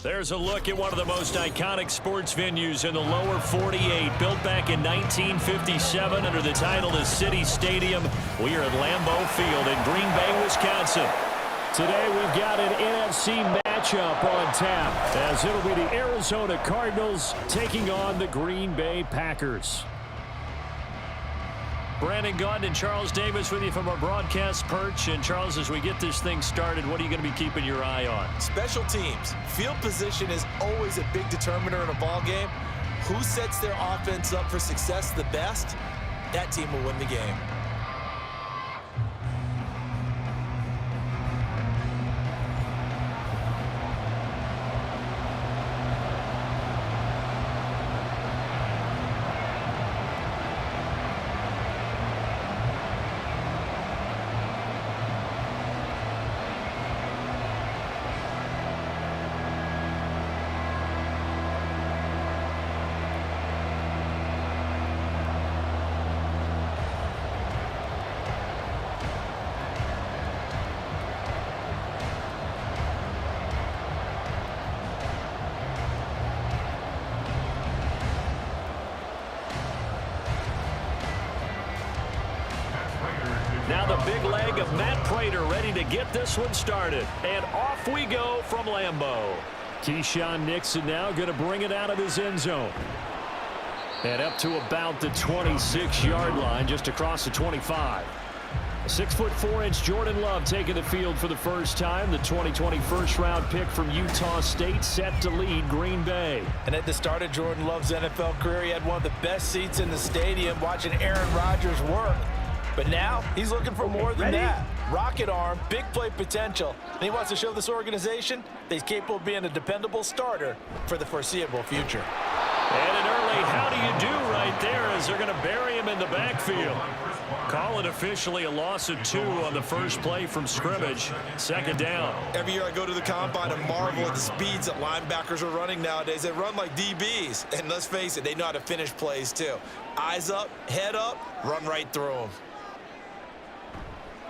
There's a look at one of the most iconic sports venues in the lower 48. Built back in 1957 under the title of City Stadium. We are at Lambeau Field in Green Bay, Wisconsin. Today we've got an NFC matchup on tap, as it'll be the Arizona Cardinals taking on the Green Bay Packers. Brandon Gaudin and Charles Davis with you from our broadcast perch. And Charles, as we get this thing started, what are you going to be keeping your eye on? Special teams. Field position is always a big determiner in a ball game. Who sets their offense up for success the best, that team will win the game. Now the big leg of Matt Prater ready to get this one started. And off we go from Lambeau. Keyshawn Nixon now going to bring it out of his end zone. And up to about the 26-yard line, just across the 25. A 6'4" Jordan Love taking the field for the first time. The 2020 first-round pick from Utah State set to lead Green Bay. And at the start of Jordan Love's NFL career, he had one of the best seats in the stadium watching Aaron Rodgers work. But now he's looking for more than that. Rocket arm, big play potential. And he wants to show this organization that he's capable of being a dependable starter for the foreseeable future. And an early how do you do right there as they're going to bury him in the backfield. Call it officially a loss of 2 on the first play from scrimmage. Second down. Every year I go to the combine and marvel at the speeds that linebackers are running nowadays. They run like DBs. And let's face it, they know how to finish plays too. Eyes up, head up, run right through them.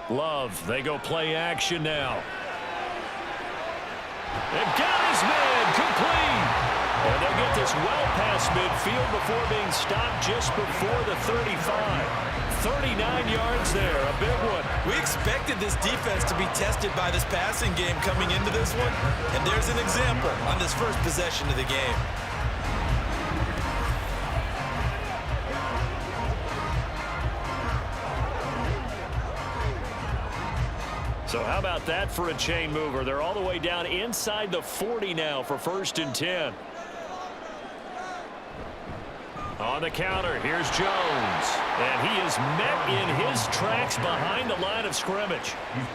Love, they go play action now. And got his man complete. And they'll get this well past midfield before being stopped just before the 35. 39 yards there, a big one. We expected this defense to be tested by this passing game coming into this one. And there's an example on this first possession of the game. So how about that for a chain mover? They're all the way down inside the 40 now for 1st and 10. On the counter, here's Jones. And he is met in his tracks behind the line of scrimmage.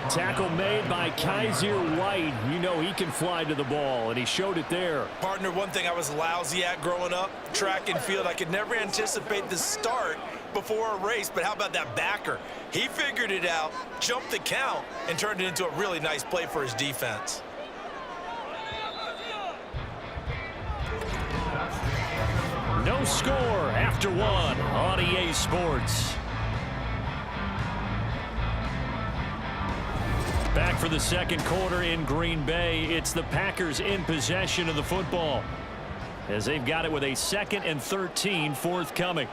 Tackle made by Kaiser White. You know he can fly to the ball, and he showed it there. Partner, one thing I was lousy at growing up, track and field. I could never anticipate the start before a race, but how about that backer? He figured it out, jumped the count, and turned it into a really nice play for his defense. No score after 1 on EA Sports. Back for the second quarter in Green Bay. It's the Packers in possession of the football, as they've got it with a 2nd and 13 forthcoming.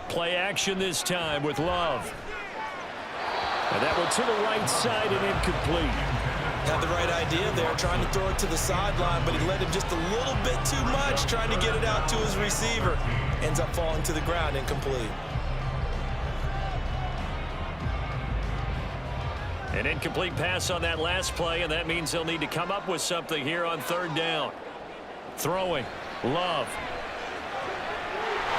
Play action this time with Love. And that one to the right side and incomplete. Had the right idea there, trying to throw it to the sideline, but he led him just a little bit too much, trying to get it out to his receiver. Ends up falling to the ground, incomplete. An incomplete pass on that last play, and that means they'll need to come up with something here on 3rd down. Throwing, Love.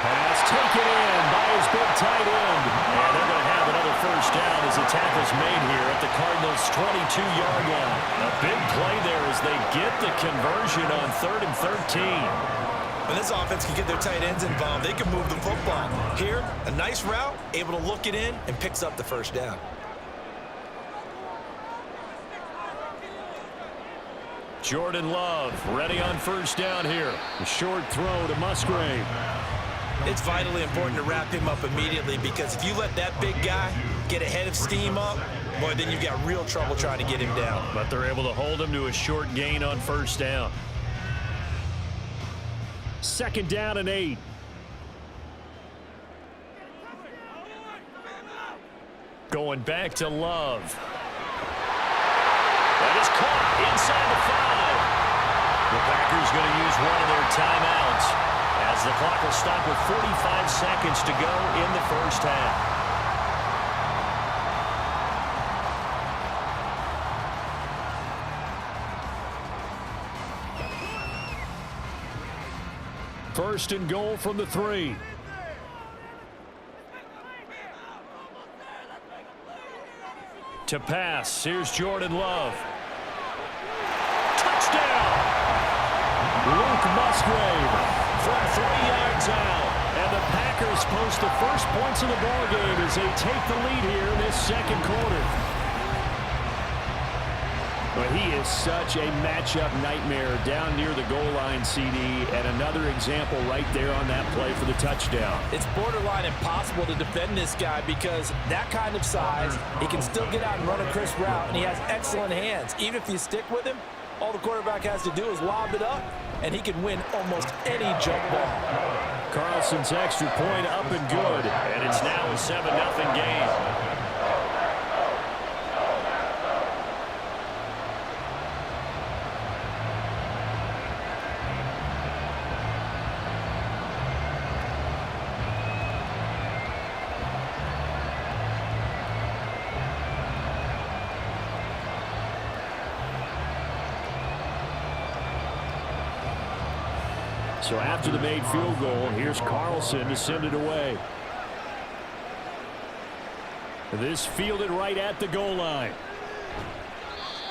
Pass taken in by his big tight end. And they're going to have another first down as the tackle's made here at the Cardinals' 22-yard line. A big play there as they get the conversion on 3rd and 13. When this offense can get their tight ends involved, they can move the football. Here, a nice route, able to look it in, and picks up the first down. Jordan Love ready on first down here. A short throw to Musgrave. It's vitally important to wrap him up immediately, because if you let that big guy get a head of steam up, boy, then you've got real trouble trying to get him down. But they're able to hold him to a short gain on first down. 2nd down and 8. Going back to Love. That is caught inside the 5. The Packers going to use one of their timeouts as the clock will stop with 45 seconds to go in the first half. First and goal from the 3. To pass, here's Jordan Love. Touchdown! Luke Musgrave from 3 yards out. And the Packers post the first points of the ballgame as they take the lead here in this 2nd quarter. But he is such a matchup nightmare down near the goal line, CD, and another example right there on that play for the touchdown. It's borderline impossible to defend this guy because that kind of size, he can still get out and run a crisp route, and he has excellent hands. Even if you stick with him, all the quarterback has to do is lob it up, and he can win almost any jump ball. Carlson's extra point up and good, and it's now a 7-0 game. So after the made field goal, here's Carlson to send it away. This fielded right at the goal line.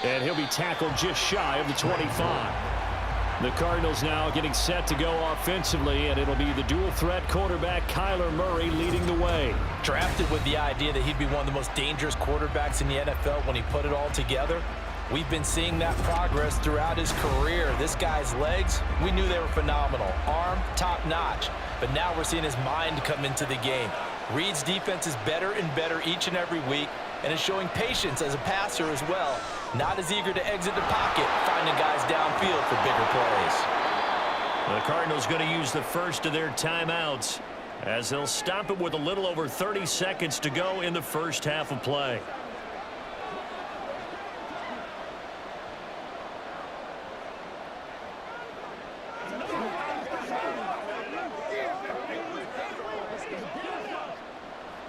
And he'll be tackled just shy of the 25. The Cardinals now getting set to go offensively, and it'll be the dual threat quarterback Kyler Murray leading the way. Drafted with the idea that he'd be one of the most dangerous quarterbacks in the NFL when he put it all together. We've been seeing that progress throughout his career. This guy's legs, we knew they were phenomenal. Arm, top-notch. But now we're seeing his mind come into the game. Reed's defense is better and better each and every week, and is showing patience as a passer as well. Not as eager to exit the pocket, finding guys downfield for bigger plays. The Cardinals going to use the first of their timeouts as they'll stop it with a little over 30 seconds to go in the first half of play.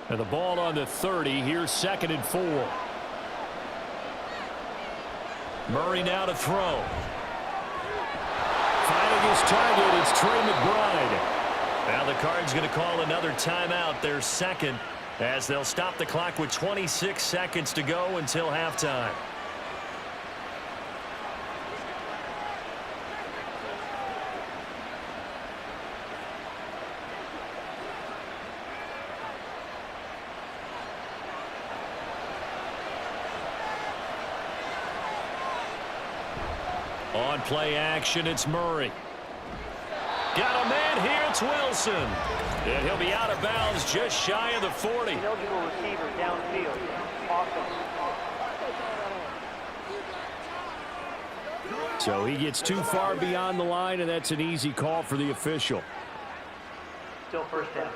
And the ball on the 30. Here's 2nd and 4. Murray now to throw. Finding his target, it's Trey McBride. Now the Cards going to call another timeout, their 2nd, as they'll stop the clock with 26 seconds to go until halftime. On play action, it's Murray. Got a man here, it's Wilson. And he'll be out of bounds just shy of the 40. Eligible receiver downfield. Awesome. So he gets too far beyond the line, and that's an easy call for the official. Still first down.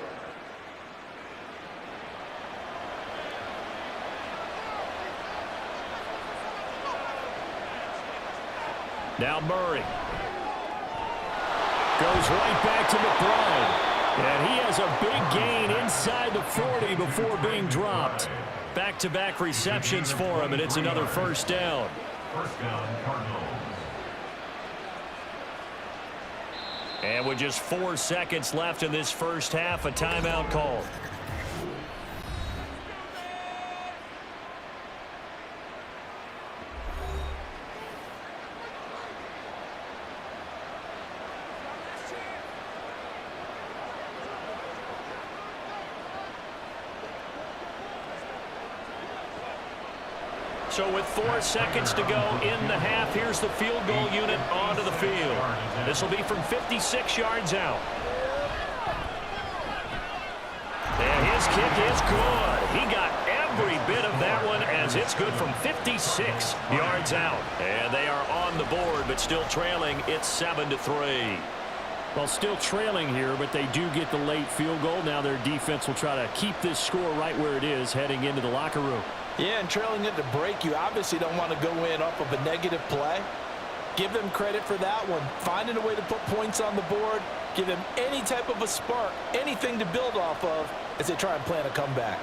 Now Murray goes right back to McBride. And he has a big gain inside the 40 before being dropped. Back-to-back receptions for him, and it's another first down. First down, Cardinals. And with just 4 seconds left in this first half, a timeout called. So with 4 seconds to go in the half, here's the field goal unit onto the field. This will be from 56 yards out. And his kick is good. He got every bit of that one as as it's good from 56 yards out. And they are on the board, but still trailing. It's 7-3. Well, still trailing here, but they do get the late field goal. Now their defense will try to keep this score right where it is heading into the locker room. Yeah, and trailing it to break, you obviously don't want to go in off of a negative play. Give them credit for that one. Finding a way to put points on the board, give them any type of a spark, anything to build off of as they try and plan a comeback.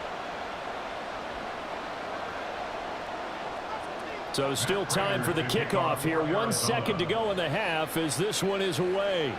So still time for the kickoff here. 1 second to go in the half as this one is away.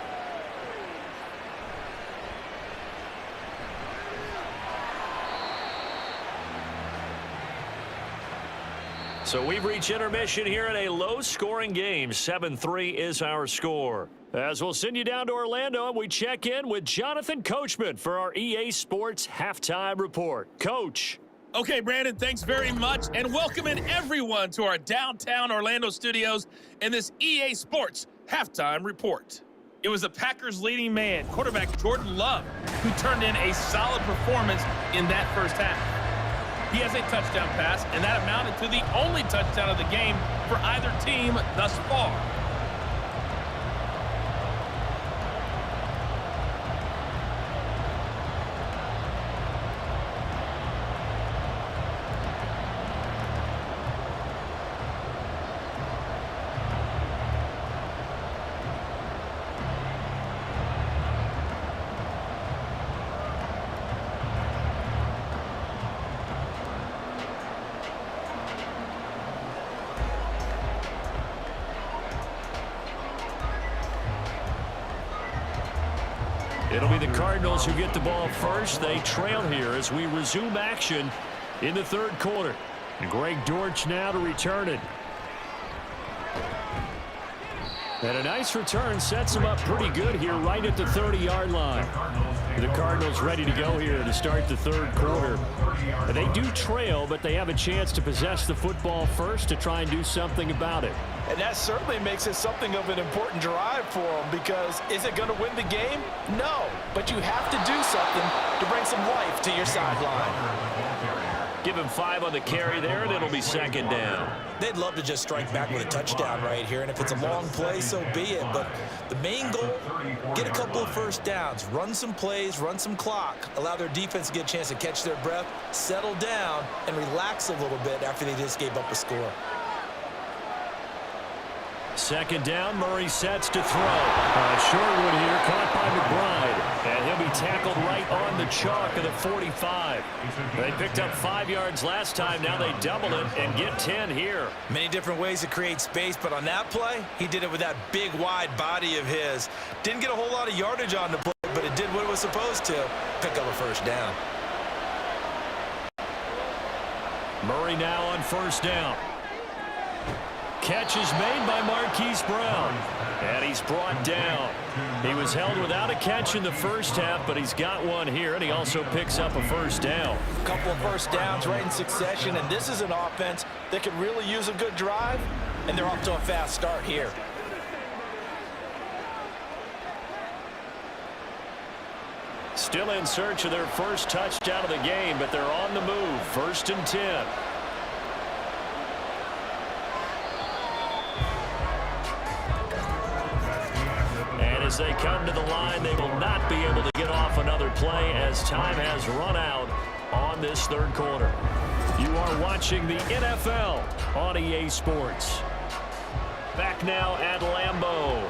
So we've reached intermission here in a low-scoring game. 7-3 is our score. As we'll send you down to Orlando, and we check in with Jonathan Coachman for our EA Sports Halftime Report. Coach. Okay, Brandon, thanks very much, and welcome in everyone to our downtown Orlando studios in this EA Sports Halftime Report. It was the Packers' leading man, quarterback Jordan Love, who turned in a solid performance in that first half. He has a touchdown pass, and that amounted to the only touchdown of the game for either team thus far. It'll be the Cardinals who get the ball first. They trail here as we resume action in the third quarter. And Greg Dortch now to return it. And a nice return sets them up pretty good here right at the 30-yard line. The Cardinals ready to go here to start the third quarter. And they do trail, but they have a chance to possess the football first to try and do something about it. And that certainly makes it something of an important drive for them, because is it going to win the game? No, but you have to do something to bring some life to your sideline. Give him 5 on the carry there, and it'll be second down. They'd love to just strike back with a touchdown right here, and if it's a long play, so be it. But the main goal, get a couple of first downs, run some plays, run some clock, allow their defense to get a chance to catch their breath, settle down, and relax a little bit after they just gave up a score. Second down, Murray sets to throw. Shortwood here, caught by McBride. And he'll be tackled right on the chalk of the 45. They picked up 5 yards last time. Now they double it and get 10 here. Many different ways to create space, but on that play, he did it with that big, wide body of his. Didn't get a whole lot of yardage on the play, but it did what it was supposed to. Pick up a first down. Murray now on first down. Catch is made by Marquise Brown. And he's brought down. He was held without a catch in the first half, but he's got one here, and he also picks up a first down. A couple of first downs right in succession, and this is an offense that could really use a good drive, and they're off to a fast start here. Still in search of their first touchdown of the game, but they're on the move. 1st and 10. As they come to the line, they will not be able to get off another play as time has run out on this third quarter. You are watching the NFL on EA Sports. Back now at Lambeau.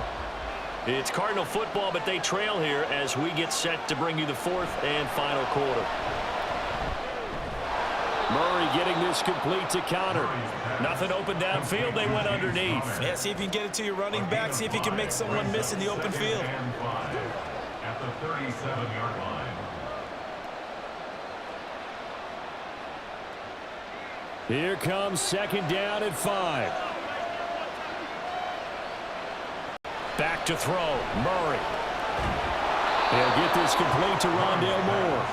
It's Cardinal football, but they trail here as we get set to bring you the fourth and final quarter. Murray getting this complete to Connor. Nothing open downfield. They went underneath. Yeah, see if you can get it to your running back. See if you can make someone miss in the open field. At the 37-yard line. Here comes second down at 5. Back to throw. Murray. He'll get this complete to Rondale Moore.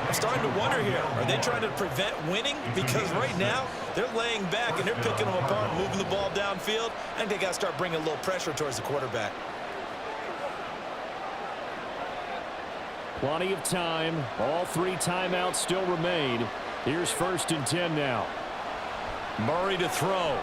I'm starting to wonder here, are they trying to prevent winning? Because right now, they're laying back and they're picking them apart, moving the ball downfield. I think they got to start bringing a little pressure towards the quarterback. Plenty of time. All 3 timeouts still remain. Here's 1st and 10 now. Murray to throw.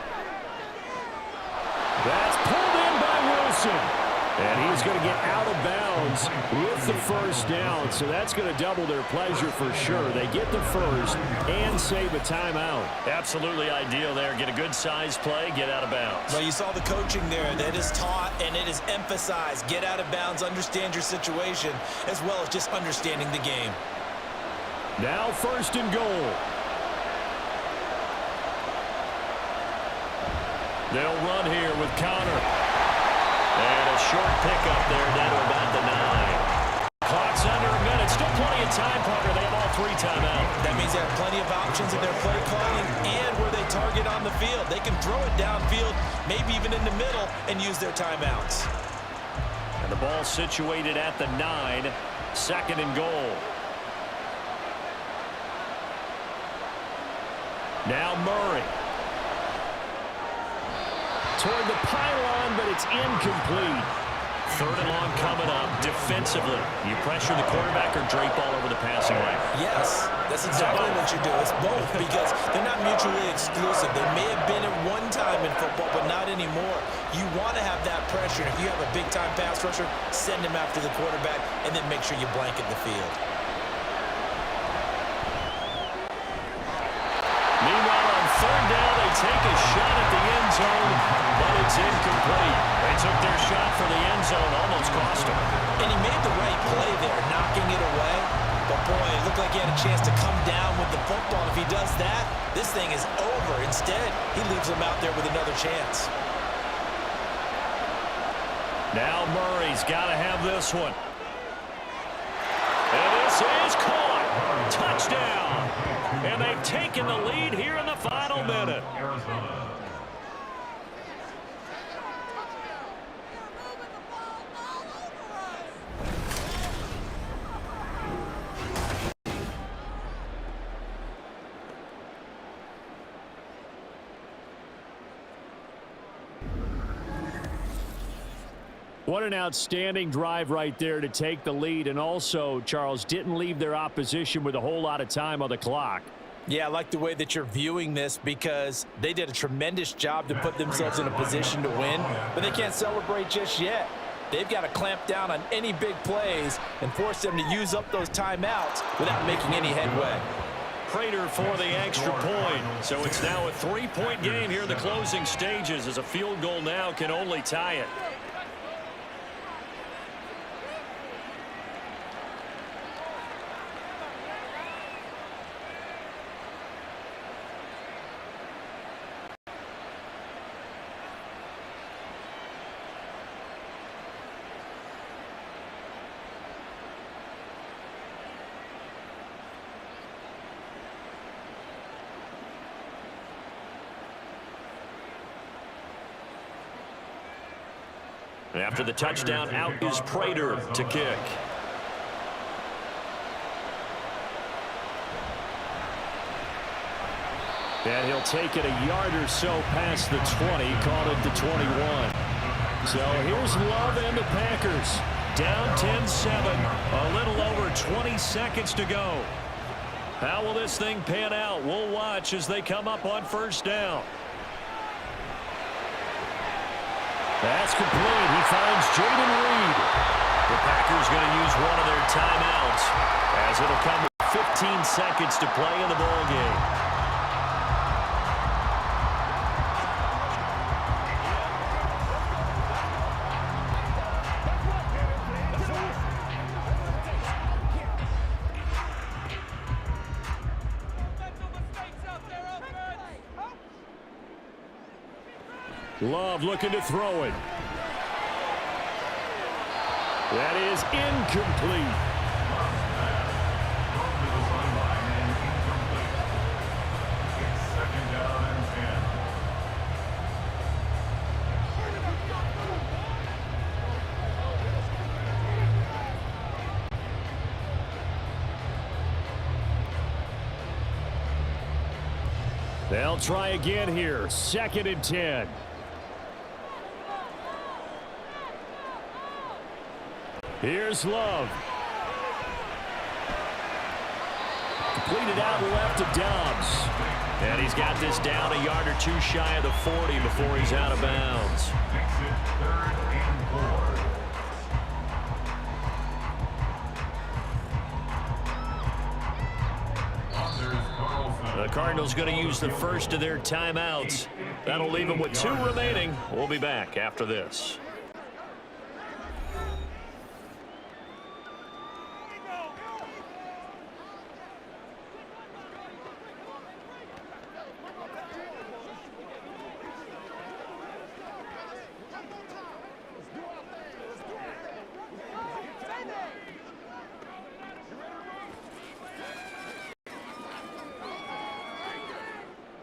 That's pulled in by Wilson. And he's going to get out of bounds with the first down. So that's going to double their pleasure for sure. They get the first and save a timeout. Absolutely ideal there. Get a good size play, get out of bounds. Well, you saw the coaching there. That is taught and it is emphasized. Get out of bounds, understand your situation, as well as just understanding the game. Now first and goal. They'll run here with Connor. And a short pickup there down to about the 9. Clock's under a minute. Still plenty of time, Parker. They have all 3 timeouts. That means they have plenty of options in their play calling and where they target on the field. They can throw it downfield, maybe even in the middle, and use their timeouts. And the ball situated at the 9. Second and goal. Now Murray. Toward the pylon, but it's incomplete. Third and long coming up defensively. You pressure the quarterback or drape all over the passing lane? Yes, that's exactly what you do. It's both because they're not mutually exclusive. They may have been at one time in football, but not anymore. You want to have that pressure. If you have a big-time pass rusher, send him after the quarterback, and then make sure you blanket the field. Meanwhile, on third down, they take a shot at the end zone, but it's incomplete. They took their shot for the end zone, almost cost them. And he made the right play there, knocking it away. But, boy, it looked like he had a chance to come down with the football. If he does that, this thing is over. Instead, he leaves him out there with another chance. Now Murray's got to have this one. And this is caught. Touchdown. And they've taken the lead here in the final minute. Arizona. What an outstanding drive right there to take the lead. And also, Charles, didn't leave their opposition with a whole lot of time on the clock. Yeah, I like the way that you're viewing this because they did a tremendous job to put themselves in a position to win, but they can't celebrate just yet. They've got to clamp down on any big plays and force them to use up those timeouts without making any headway. Prater for the extra point. So it's now a 3-point game here in the closing stages as a field goal now can only tie it. After the touchdown, out is Prater to kick. And he'll take it a yard or so past the 20, called it the 21. So here's Love and the Packers. Down 10-7, a little over 20 seconds to go. How will this thing pan out? We'll watch as they come up on first down. That's complete. He finds Jaden Reed. The Packers going to use one of their timeouts as it'll come with 15 seconds to play in the ball game. Love looking to throw it. That is incomplete. Second down and 10. They'll try again here. Second and 10. Here's Love. Completed out left to Dobbs. And he's got this down a yard or two shy of the 40 before he's out of bounds. Makes it 3rd and 4. The Cardinals going to use the first of their timeouts. That'll leave them with 2 remaining. We'll be back after this.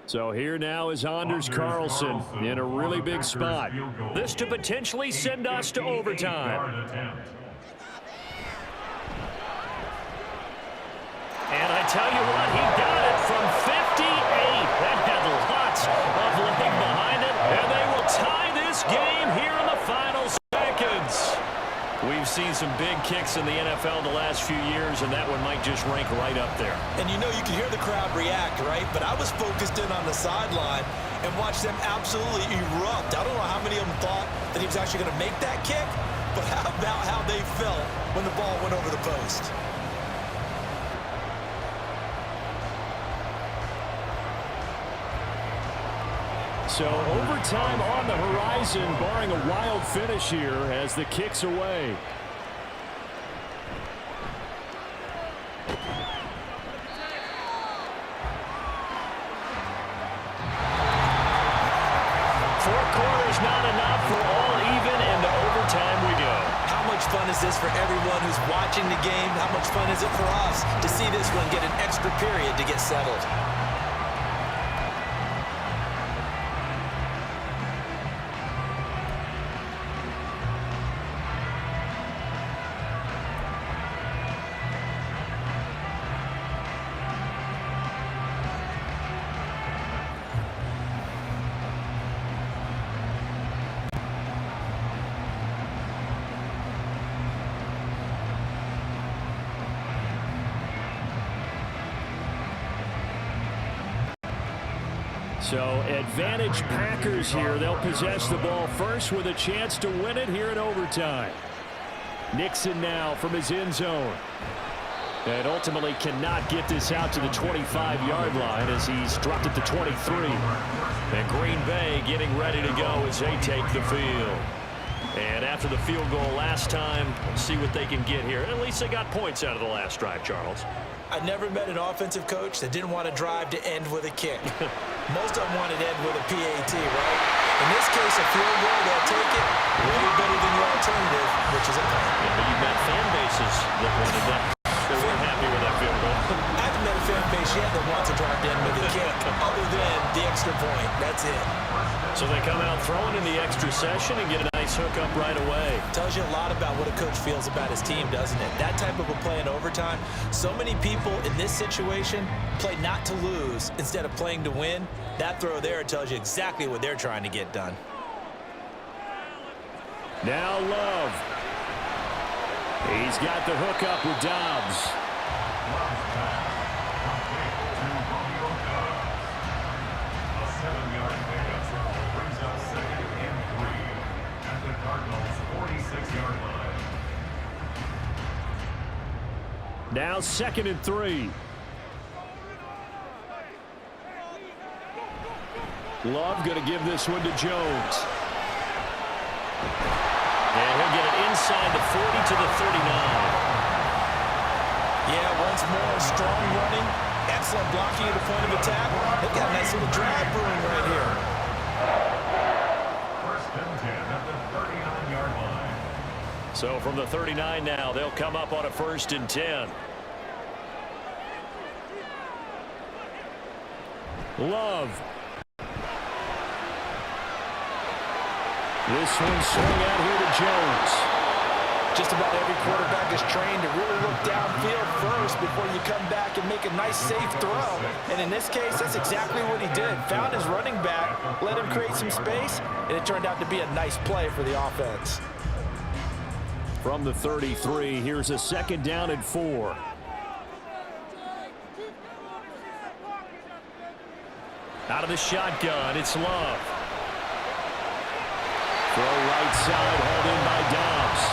So here now is Anders Carlson in a really big spot. This to potentially send us to overtime. And I tell you what, he got it from 58. That had lots of leg behind it. And they will tie this game here in the final seconds. We've seen some big kicks in the NFL the last few years, and that one might just rank right up there. And you know, you can hear the crowd react, right? But I was focused in on the sideline and watched them absolutely erupt. I don't know how many of them thought that he was actually going to make that kick, but how about how they felt when the ball went over the post? So overtime on the horizon, barring a wild finish here as the kick's away. Four quarters not enough for all even, and to overtime we go. How much fun is this for everyone who's watching the game? How much fun is it for us to see this one get an extra period to get settled? So advantage Packers here. They'll possess the ball first with a chance to win it here in overtime. Nixon now from his end zone. And ultimately cannot get this out to the 25-yard line as he's dropped it to 23. And Green Bay getting ready to go as they take the field. And after the field goal last time, we'll see what they can get here. At least they got points out of the last drive, Charles. I never met an offensive coach that didn't want to drive to end with a kick. Most of them wanted to end with a PAT, right? In this case, a field goal, they'll take it way better than the alternative, which is a punt. Yeah, but you've got fan bases that wanted that. They weren't happy with that field goal. I haven't met a fan base yet that wants to drive to end with a kick, other than the extra point. That's it. So they come out throwing in the extra session and get a nice hookup right away. Tells you a lot about what a coach feels about his team, doesn't it? That type of a play in overtime. So many people in this situation play not to lose instead of playing to win. That throw there tells you exactly what they're trying to get done. Now Love. He's got the hookup with Dobbs. Now 2nd and 3. Love going to give this one to Jones. And he'll get it inside the 40 to the 39. Yeah, once more, strong running, excellent blocking at the point of attack. They've got a nice little drive brewing right here. 1st and 10 at the 39-yard line. So from the 39 now, they'll come up on a 1st and 10. Love. This one swung out here to Jones. Just about every quarterback is trained to really look downfield first before you come back and make a nice, safe throw. And in this case, that's exactly what he did. Found his running back, let him create some space, and it turned out to be a nice play for the offense. From the 33, here's a 2nd down and 4. Out of the shotgun, it's Love. Throw right side, hauled in by Dobbs.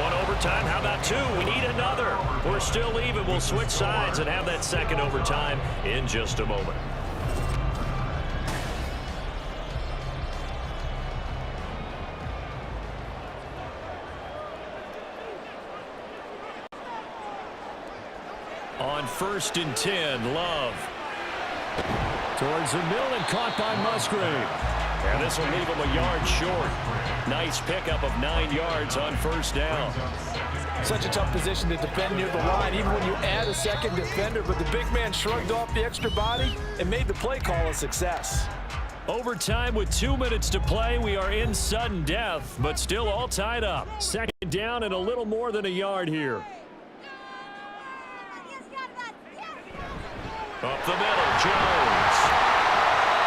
One overtime, how about two? We need another. We're still even. We'll switch sides and have that second overtime in just a moment. On 1st and 10, Love. Towards the middle and caught by Musgrave. And this will leave him a yard short. Nice pickup of 9 yards on 1st down. Such a tough position to defend near the line, even when you add a second defender. But the big man shrugged off the extra body and made the play call a success. Overtime with 2 minutes to play. We are in sudden death, but still all tied up. Second down and a little more than a yard here. Up the middle, Jones.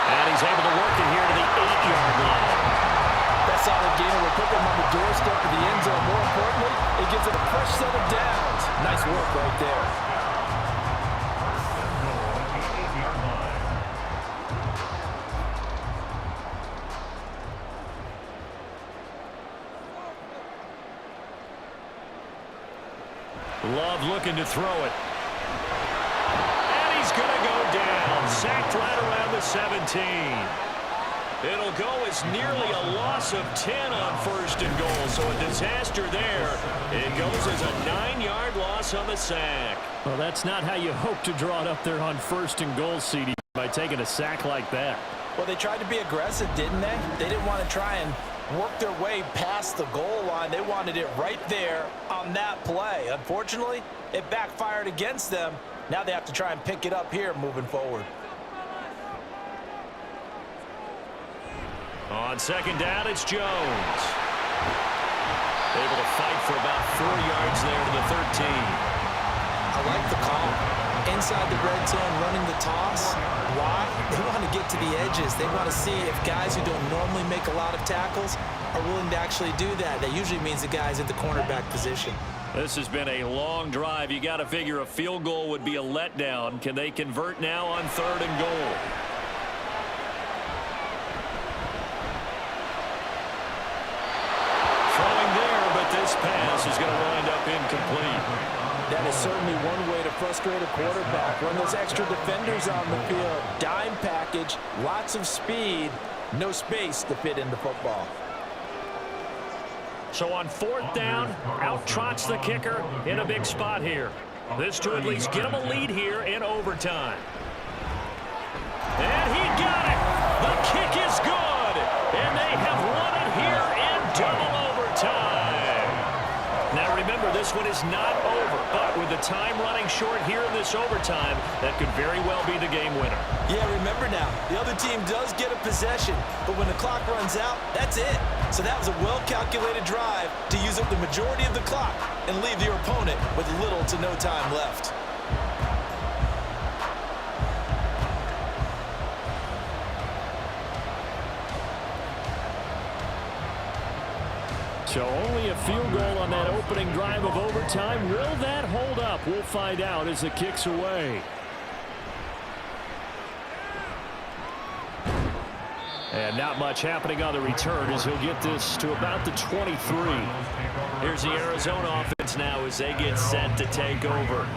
And he's able to work it here to the 8-yard line. That solid gainer will put them on the doorstep of the end zone. More importantly, it gives it a fresh set of downs. Nice work right there. Love looking to throw it. Going to go down, sacked right around the 17. It'll go as nearly a loss of 10 on 1st and goal, so a disaster there. It goes as a 9-yard loss on the sack. Well, that's not how you hope to draw it up there on 1st and goal, CD, by taking a sack like that. Well, they tried to be aggressive, didn't they? They didn't want to try and work their way past the goal line. They wanted it right there on that play. Unfortunately, it backfired against them. Now they have to try and pick it up here moving forward. On 2nd down, it's Jones. Able to fight for about 4 yards there to the 13. I like the call. Inside the red zone, running the toss. Why? They want to get to the edges. They want to see if guys who don't normally make a lot of tackles are willing to actually do that. That usually means the guys at the cornerback position. This has been a long drive. You got to figure a field goal would be a letdown. Can they convert now on 3rd and goal? Throwing there, but this pass is going to wind up incomplete. That is certainly one way to frustrate a quarterback. Run those extra defenders on the field. Dime package, lots of speed, no space to fit into football. So on 4th down, out trots the kicker in a big spot here. This to at least get him a lead here in overtime. And he got it. The kick is good. And they have won it here in double overtime. Now remember, this one is not over. But with the time running short here in this overtime, that could very well be the game winner. Yeah, remember now, the other team does get a possession, but when the clock runs out, that's it. So that was a well-calculated drive to use up the majority of the clock and leave your opponent with little to no time left. So only a field goal on that opening drive of overtime. Will that hold up? We'll find out as the kick's away. And not much happening on the return as he'll get this to about the 23. Here's the Arizona offense now as they get set to take over.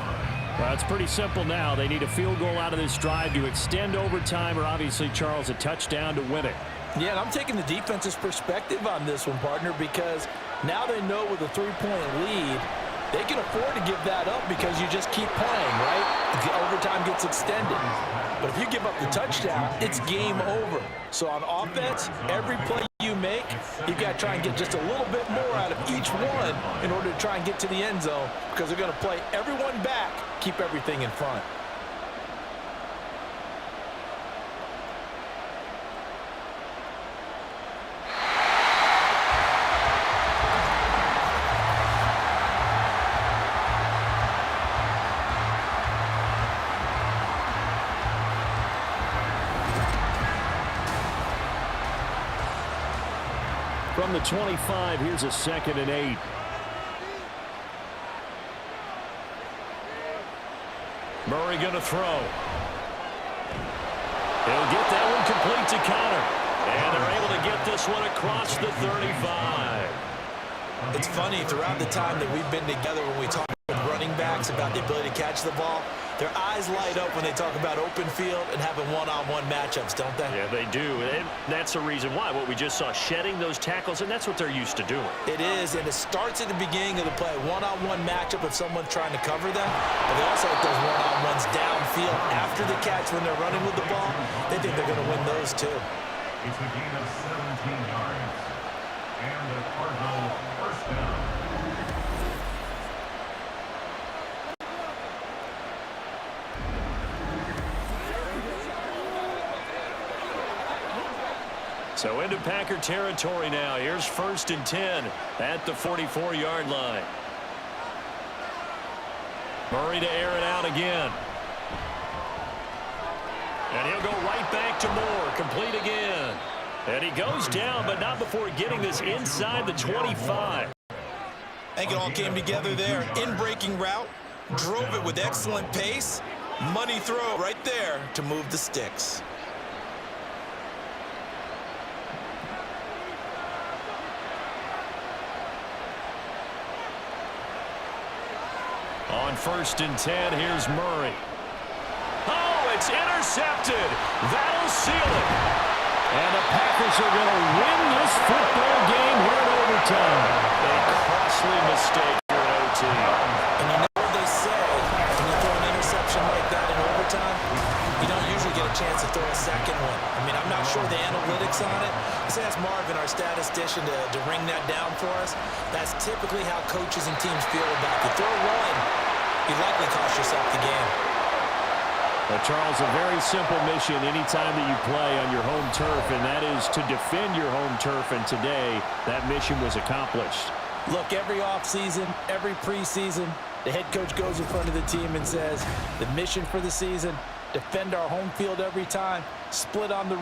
Well, it's pretty simple now. They need a field goal out of this drive to extend overtime, or obviously, Charles, a touchdown to win it. Yeah, and I'm taking the defense's perspective on this one, partner, because now they know with a 3-point lead, they can afford to give that up because you just keep playing, right? The overtime gets extended. But if you give up the touchdown, it's game over. So on offense, every play you make, you've got to try and get just a little bit more out of each one in order to try and get to the end zone, because they're going to play everyone back, keep everything in front. From the 25, here's a 2nd and 8. Murray going to throw. He'll get that one complete to Connor. And they're able to get this one across the 35. It's funny, throughout the time that we've been together when we talk with running backs about the ability to catch the ball, their eyes light up when they talk about open field and having one-on-one matchups, don't they? Yeah, they do. And that's the reason why. What we just saw, shedding those tackles, and that's what they're used to doing. It is, and it starts at the beginning of the play. One-on-one matchup if someone's trying to cover them. But they also like those one-on-ones downfield after the catch when they're running with the ball. They think they're going to win those too. It's a gain of 17 yards. And the Cardinals first down. So into Packer territory now. Here's 1st and 10 at the 44-yard line. Murray to air it out again. And he'll go right back to Moore. Complete again. And he goes down, but not before getting this inside the 25. I think it all came together there. In-breaking route, drove it with excellent pace. Money throw right there to move the sticks. On 1st and 10, here's Murray. Oh, it's intercepted. That'll seal it. And the Packers are going to win this football game here in overtime. A costly mistake here in OT. And you know what they say, when you throw an interception like that in overtime, you don't usually get a chance to throw a second one. I mean, I'm not sure the analytics on it. Let's ask Marvin, our statistician, to ring that down for us. That's typically how coaches and teams feel about it. You throw one, you likely cost yourself the game. Well, Charles, a very simple mission anytime that you play on your home turf, and that is to defend your home turf, and today that mission was accomplished. Look, every offseason, every preseason, the head coach goes in front of the team and says, the mission for the season, defend our home field every time, split on the road.